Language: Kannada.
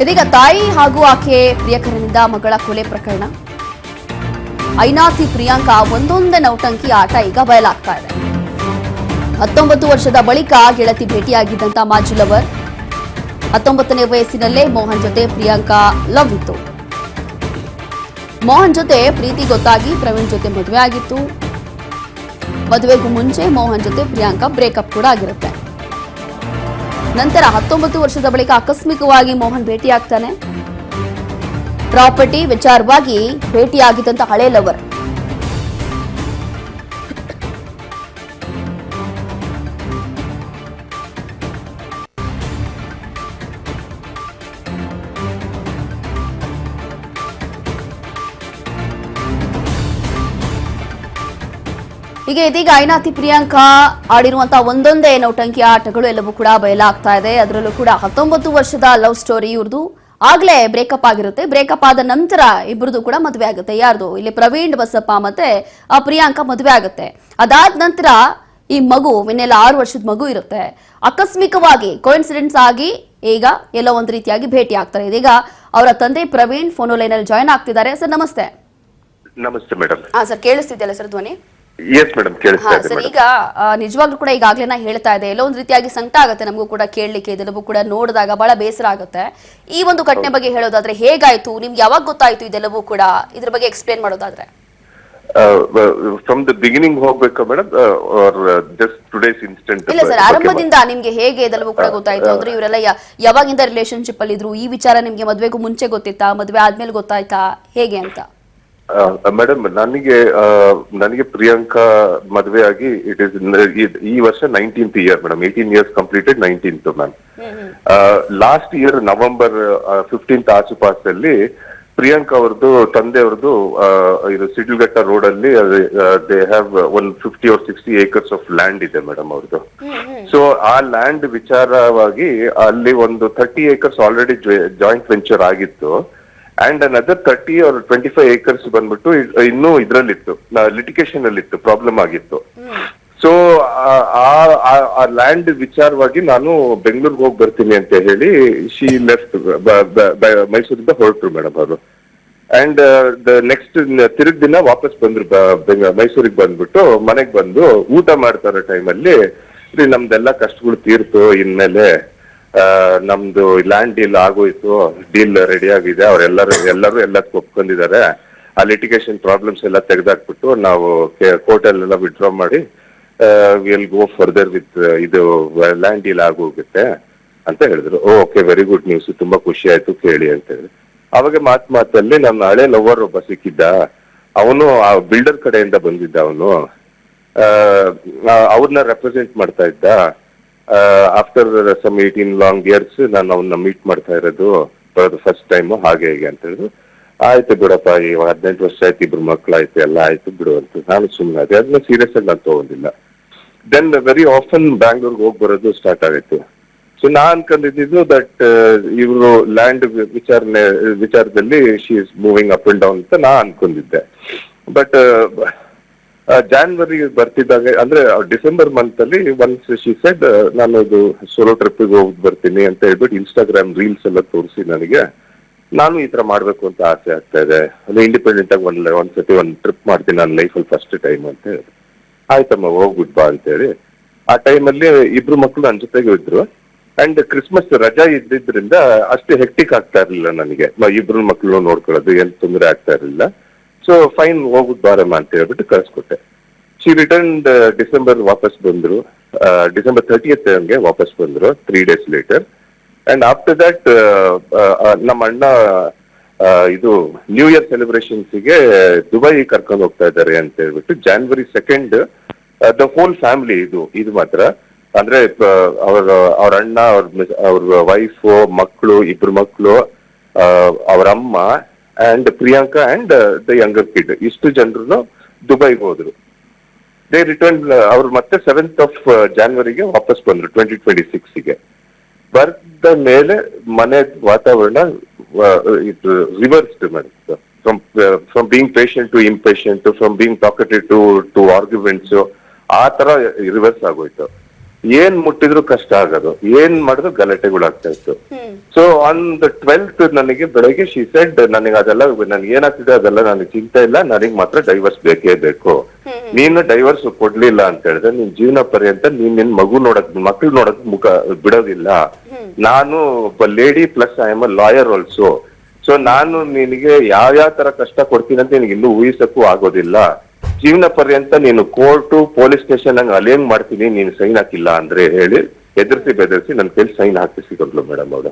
ಇದೀಗ ತಾಯಿ ಹಾಗೂ ಆಕೆ ಪ್ರಿಯಕರನಿಂದ ಮಗಳ ಕೊಲೆ ಪ್ರಕರಣ. ಐನಾತಿ ಪ್ರಿಯಾಂಕಾ ಒಂದೊಂದೇ ನೌಟಂಕಿ ಆಟ ಈಗ ಬಯಲಾಗ್ತಾ ಇದೆ. 19 ವರ್ಷದ ಬಳಿಕ ಗೆಳತಿ ಭೇಟಿಯಾಗಿದ್ದಂತ ಮಾಜಿ ಲವರ್. 19ನೇ ವಯಸ್ಸಿನಲ್ಲೇ ಮೋಹನ್ ಜೊತೆ ಪ್ರಿಯಾಂಕಾ ಲವ್ ಇತ್ತು. ಮೋಹನ್ ಜೊತೆ ಪ್ರೀತಿ ಗೊತ್ತಾಗಿ ಪ್ರವೀಣ್ ಜೊತೆ ಮದುವೆ ಆಗಿತ್ತು. ಮದುವೆಗೂ ಮುಂಚೆ ಮೋಹನ್ ಜೊತೆ ಪ್ರಿಯಾಂಕಾ ಬ್ರೇಕಪ್ ಕೂಡ ಆಗಿರುತ್ತೆ. ನಂತರ 19 ವರ್ಷದ ಬಳಿಕ ಆಕಸ್ಮಿಕವಾಗಿ ಮೋಹನ್ ಭೇಟಿಯಾಗ್ತಾನೆ. ಪ್ರಾಪರ್ಟಿ ವಿಚಾರವಾಗಿ ಭೇಟಿಯಾಗಿದ್ದಂತ ಹಳೆ ಲವರ್. ಹೀಗೆ ಇದೀಗ ಐನಾತಿ ಪ್ರಿಯಾಂಕಾ ಆಡಿರುವಂತಹ ಒಂದೊಂದೇ ನೌಟಂಕಿ ಆಟಗಳು ಎಲ್ಲವೂ ಕೂಡ ಬಯಲಾಗ್ತಾ ಇದೆ. ಅದರಲ್ಲೂ ಕೂಡ 19 ವರ್ಷದ ಲವ್ ಸ್ಟೋರಿ ಇವ್ರದ್ದು. ಆಗ್ಲೇ ಬ್ರೇಕಪ್ ಆಗಿರುತ್ತೆ. ಬ್ರೇಕಪ್ ಆದ ನಂತರ ಇಬ್ಬರದು ಕೂಡ ಮದುವೆ ಆಗುತ್ತೆ. ಯಾರ್ದು? ಇಲ್ಲಿ ಪ್ರವೀಣ್ ಬಸಪ್ಪ ಮತ್ತೆ ಪ್ರಿಯಾಂಕಾ ಮದುವೆ ಆಗುತ್ತೆ. ಅದಾದ ನಂತರ ಈ ಮಗು ಇನ್ನೆಲ್ಲ 6 ವರ್ಷದ ಮಗು ಇರುತ್ತೆ. ಆಕಸ್ಮಿಕವಾಗಿ ಕೋಇನ್ಸಿಡೆನ್ಸ್ ಆಗಿ ಈಗ ಎಲ್ಲೋ ಒಂದು ರೀತಿಯಾಗಿ ಭೇಟಿ ಆಗ್ತಾರೆ. ಇದೀಗ ಅವರ ತಂದೆ ಪ್ರವೀಣ್ ಫೋನ್ ಲೈನ್ ಅಲ್ಲಿ ಜಾಯ್ನ್ ಆಗ್ತಿದ್ದಾರೆ. ಸರ್ ನಮಸ್ತೆ. ನಮಸ್ತೆ ಮೇಡಮ್. ಸರ್ ಕೇಳಿಸ್ತಿದ್ಯಲ್ಲ ಸರ್ ಧ್ವನಿ? ಎಸ್ ಮೇಡಮ್, ಕೇಳಿಸ್ತಾ ಇದೆ. ಸರ್ ಈಗ ನಿಜವಾಗ್ಲೂ ಕೂಡ ಈಗಾಗಲೇ ನಾ ಹೇಳ್ತಾ ಇದೆ, ಎಲ್ಲೋ ಒಂದು ರೀತಿಯಾಗಿ ಸಂಕಟ ಆಗುತ್ತೆ ನಮಗೂ ಕೂಡ ಕೇಳಲಿಕ್ಕೆ. ಇದೆಲ್ಲವೂ ಕೂಡ ನೋಡಿದಾಗ ಬಹಳ ಬೇಸರ ಆಗುತ್ತೆ. ಈ ಒಂದು ಘಟನೆ ಬಗ್ಗೆ ಹೇಳೋದಾದ್ರೆ ಹೇಗಾಯ್ತು, ನಿಮ್ಗೆ ಯಾವಾಗ ಗೊತ್ತಾಯ್ತು ಇದೆಲ್ಲವೂ ಕೂಡ, ಇದ್ರ ಬಗ್ಗೆ ಎಕ್ಸ್ಪ್ಲೇನ್ ಮಾಡೋದಾದ್ರೆ? ಫ್ರಮ್ ದ ಬಿಗಿನಿಂಗ್ ಹೋಗ್ಬೇಕಾ ಮೇಡಮ್, ಜಸ್ಟ್ ಟುಡೇಸ್ ಇನ್ಸ್ಟೆಂಟ್? ಇಲ್ಲ ಸರ್, ಆರಂಭದಿಂದ ನಿಮ್ಗೆ ಹೇಗೆ ಇದೆಲ್ಲವೂ ಕೂಡ ಗೊತ್ತಾಯ್ತು? ಅಂದ್ರೆ ಇವರೆಲ್ಲ ಯಾವಾಗಿಂದ ರಿಲೇಶನ್ಶಿಪ್ ಅಲ್ಲಿ ಇದ್ರು? ಈ ವಿಚಾರ ನಿಮ್ಗೆ ಮದ್ವೆಗೂ ಮುಂಚೆ ಗೊತ್ತಿತ್ತಾ, ಮದ್ವೆ ಆದ್ಮೇಲೆ ಗೊತ್ತಾಯ್ತಾ, ಹೇಗೆ ಅಂತ? ಮೇಡಮ್, ನನಗೆ ಪ್ರಿಯಾಂಕಾ ಮದುವೆ ಆಗಿ ಇಟ್ ಇಸ್ ಈ ವರ್ಷ 19th year madam. 18 years completed, 19th ma'am. Last year November 15th ಆಸುಪಾಸಲ್ಲಿ ಪ್ರಿಯಾಂಕಾ ಅವ್ರದ್ದು ತಂದೆಯವ್ರದ್ದು ಇದು ಸಿಡ್ಲಘಟ್ಟ ರೋಡ್ ಅಲ್ಲಿ they have 50 or 60 acres of land ಇದೆ ಮೇಡಮ್ ಅವ್ರದ್ದು. ಸೊ ಆ ಲ್ಯಾಂಡ್ ವಿಚಾರವಾಗಿ ಅಲ್ಲಿ ಒಂದು 30 acres ಆಲ್ರೆಡಿ ಜಾಯಿಂಟ್ ವೆಂಚರ್ ಆಗಿತ್ತು. ಅಂಡ್ ಅನದರ್ 30 or 25 acres ಬಂದ್ಬಿಟ್ಟು ಇನ್ನೂ ಇದ್ರಲ್ಲಿತ್ತು, ಲಿಟಿಗೇಷನ್ ಅಲ್ಲಿ ಇತ್ತು, ಪ್ರಾಬ್ಲಮ್ ಆಗಿತ್ತು. ಸೊ ಆ ಲ್ಯಾಂಡ್ ವಿಚಾರವಾಗಿ ನಾನು ಬೆಂಗಳೂರಿಗೆ ಹೋಗಿ ಬರ್ತೀನಿ ಅಂತ ಹೇಳಿ ಶಿ ಲೆಫ್ಟ್, ಮೈಸೂರಿಂದ ಹೊರಟ್ರು ಮೇಡಮ್ ಅವರು. ಅಂಡ್ ನೆಕ್ಸ್ಟ್ ತಿರುಗ್ ದಿನ ವಾಪಸ್ ಬಂದ್ರು, ಮೈಸೂರಿಗೆ ಬಂದ್ಬಿಟ್ಟು ಮನೆಗ್ ಬಂದು ಊಟ ಮಾಡ್ತಾರೋ ಟೈಮಲ್ಲಿ ನಮ್ದೆಲ್ಲ ಕಷ್ಟಗಳು ತೀರ್ತು, ಇನ್ಮೇಲೆ ನಮ್ದು ಲ್ಯಾಂಡ್ ಡೀಲ್ ಆಗೋಯ್ತು, ಡೀಲ್ ರೆಡಿ ಆಗಿದೆ, ಎಲ್ಲರೂ ಒಪ್ಕೊಂಡಿದ್ದಾರೆ, ಆ ಲಿಟಿಗೇಷನ್ ಪ್ರಾಬ್ಲಮ್ಸ್ ಎಲ್ಲ ತೆಗೆದಾಕ್ಬಿಟ್ಟು ನಾವು ಕೋರ್ಟ್ ಅಲ್ಲೆಲ್ಲ ವಿಡ್ರಾ ಮಾಡಿ ವಿಲ್ ಗೋ ಫರ್ದರ್ ವಿತ್ ಇದು ಲ್ಯಾಂಡ್ ಡೀಲ್ ಆಗೋಗುತ್ತೆ ಅಂತ ಹೇಳಿದ್ರು. ಓಕೆ, ವೆರಿ ಗುಡ್ ನ್ಯೂಸ್, ತುಂಬಾ ಖುಷಿ ಆಯ್ತು ಕೇಳಿ ಅಂತ ಹೇಳಿ. ಅವಾಗ ಮಾತಲ್ಲಿ ನನ್ನ ಹಳೆ ಲವರ್ ಒಬ್ಬ ಸಿಕ್ಕಿದ್ದ. ಅವನು ಆ ಬಿಲ್ಡರ್ ಕಡೆಯಿಂದ ಬಂದಿದ್ದ. ಅವನು ಅವ್ರನ್ನ ರೆಪ್ರೆಸೆಂಟ್ ಮಾಡ್ತಾ ಇದ್ದ. ಆಫ್ಟರ್ ಸಮ್ 18 long years ನಾನು ಅವನ್ನ ಮೀಟ್ ಮಾಡ್ತಾ ಇರೋದು ಫಸ್ಟ್ ಟೈಮ್, ಹಾಗೆ ಹೇಗೆ ಅಂತ ಹೇಳಿದ್ರು. ಆಯ್ತು ಬಿಡಪ್ಪ, ಈ 18 ವರ್ಷ ಆಯ್ತು, 2 ಮಕ್ಳಾಯ್ತು, ಎಲ್ಲ ಆಯ್ತು ಬಿಡು ಅಂತ ನಾನು ಸುಮ್ಮನೆ ಅದೇ. ಅದನ್ನ ಸೀರಿಯಸ್ ಆಗಿ ನಾನು ತಗೊಂಡಿಲ್ಲ. ದೆನ್ ವೆರಿ ಆಫನ್ ಬ್ಯಾಂಗ್ಳೂರ್ಗೆ ಹೋಗಿ ಬರೋದು ಸ್ಟಾರ್ಟ್ ಆಗಿತ್ತು. ಸೊ ನಾ ಅನ್ಕೊಂಡಿದ್ದು ದಟ್ ಇವರು ಲ್ಯಾಂಡ್ ವಿಚಾರದಲ್ಲಿ she is moving up and down ಅಂತ ನಾ ಅನ್ಕೊಂಡಿದ್ದೆ. ಬಟ್ ಜಾನ್ವರಿ ಬರ್ತಿದ್ದಾಗ, ಅಂದ್ರೆ ಡಿಸೆಂಬರ್ ಮಂತ್ ಅಲ್ಲಿ ಒನ್ಸ್ ಶಿ ಸೆಡ್ ನಾನು ಇದು ಸೋಲೋ ಟ್ರಿಪ್ಪಿಗೆ ಹೋಗಿ ಬರ್ತೀನಿ ಅಂತ ಹೇಳ್ಬಿಟ್ಟು ಇನ್ಸ್ಟಾಗ್ರಾಮ್ ರೀಲ್ಸ್ ಎಲ್ಲ ತೋರಿಸಿ ನನಗೆ ನಾನು ಈ ತರ ಮಾಡ್ಬೇಕು ಅಂತ ಆಸೆ ಆಗ್ತಾ ಇದೆ, ಅಂದ್ರೆ ಇಂಡಿಪೆಂಡೆಂಟ್ ಆಗಿ ಒಂದ್ಸತಿ ಒಂದು ಟ್ರಿಪ್ ಮಾಡ್ತೀನಿ ನನ್ನ ಲೈಫಲ್ಲಿ ಫಸ್ಟ್ ಟೈಮ್ ಅಂತ ಹೇಳಿ. ಆಯ್ತಮ್ಮ ಹೋಗ್ಬಿಟ್ ಬಾ ಅಂತ ಹೇಳಿ. ಆ ಟೈಮಲ್ಲಿ 2 ಮಕ್ಕಳು ನನ್ನ ಜೊತೆಗೆ ಇದ್ರು. ಅಂಡ್ ಕ್ರಿಸ್ಮಸ್ ರಜಾ ಇದ್ದಿದ್ರಿಂದ ಅಷ್ಟು ಹೆಕ್ಟಿಕ್ ಆಗ್ತಾ ಇರ್ಲಿಲ್ಲ ನನಗೆ, 2 ಮಕ್ಕಳು ನೋಡ್ಕೊಳ್ಳೋದು ಏನ್ ತೊಂದರೆ ಆಗ್ತಾ ಇರಲಿಲ್ಲ. ಸೊ ಫೈನ್, ಹೋಗ್ಬಿಟ್ಟು ಬಾರಮ್ಮ ಅಂತ ಹೇಳ್ಬಿಟ್ಟು ಕಳ್ಸ್ಕೊಟ್ಟೆ. ಶಿ ರಿಟರ್ನ್ ಡಿಸೆಂಬರ್ ವಾಪಸ್ ಬಂದ್ರು. ಡಿಸೆಂಬರ್ 30th ವಾಪಸ್ ಬಂದ್ರು 3 days later. And after that ನಮ್ಮ ಅಣ್ಣ ಇದು ನ್ಯೂ ಇಯರ್ ಸೆಲೆಬ್ರೇಷನ್ಸ್ಗೆ ದುಬೈ ಕರ್ಕೊಂಡು ಹೋಗ್ತಾ ಇದ್ದಾರೆ ಅಂತ ಹೇಳ್ಬಿಟ್ಟು January 2nd the whole family, ಇದು ಮಾತ್ರ ಅಂದ್ರೆ ಅವ್ರ ಅಣ್ಣ, ಅವ್ರ ವೈಫ್, ಮಕ್ಕಳು, 2 ಮಕ್ಕಳು, ಅವ್ರ ಅಮ್ಮ and Priyanka and the younger kid, ಇಷ್ಟು ಜನರು ದುಬೈಗೆ ಹೋದ್ರು. ದೇ ರಿಟರ್ನ್, ಅವ್ರು ಮತ್ತೆ 7th of January ವಾಪಸ್ ಬಂದ್ರು 2026ಗೆ. ಬರ್ದ ಮೇಲೆ ಮನೆ ವಾತಾವರಣ ಇದು reversed madam. From being patient to impatient, from being talkative to arguments, ಆ ತರ ರಿವರ್ಸ್ ಆಗೋಯ್ತು. ಏನ್ ಮುಟ್ಟಿದ್ರು ಕಷ್ಟ ಆಗೋದು, ಏನ್ ಮಾಡಿದ್ರು ಗಲಾಟೆಗಳಾಗ್ತಾ ಇತ್ತು. ಸೊ ಆನ್ ದ 12th ನನಗೆ ಬೆಳಗ್ಗೆ ಶಿ ಸೆಡ್, ನನಗೆ ಅದೆಲ್ಲ ನನ್ಗೆ ಏನಾಗ್ತಿದೆ ಅದೆಲ್ಲ ನನಗೆ ಚಿಂತೆ ಇಲ್ಲ, ನನಗೆ ಮಾತ್ರ ಡೈವರ್ಸ್ ಬೇಕೇ ಬೇಕು. ನೀನು ಡೈವರ್ಸ್ ಕೊಡ್ಲಿಲ್ಲ ಅಂತ ಹೇಳಿದ್ರೆ ನಿನ್ ಜೀವನ ಪರ್ಯಂತ ನಿನ್ ಮಗು ನೋಡಕ್, ಮಕ್ಳು ನೋಡಕ್ ಮುಖ ಬಿಡೋದಿಲ್ಲ. ನಾನು ಒಬ್ಬ lady plus I am a lawyer also. So ನಾನು ನಿನಗೆ ಯಾವ ತರ ಕಷ್ಟ ಕೊಡ್ತೀನಿ ಅಂತ ನಿನಗೆ ಇನ್ನೂ ಊಹಿಸಕ್ಕೂ ಆಗೋದಿಲ್ಲ. ಜೀವನ ಪರ್ಯಂತ ನೀನು ಕೋರ್ಟು ಪೊಲೀಸ್ ಸ್ಟೇಷನ್ ಅಲ್ಲೇನ್ ಮಾಡ್ತೀನಿ ನೀನು ಸೈನ್ ಹಾಕಿಲ್ಲ ಅಂದ್ರೆ ಹೇಳಿ ಬೆದರಿಸಿ ನನ್ನ ಕೈಲಿ ಸೈನ್ ಹಾಕಿಸಿಕೊಂಡ್ಲು ಮೇಡಮ್ ಅವಳು.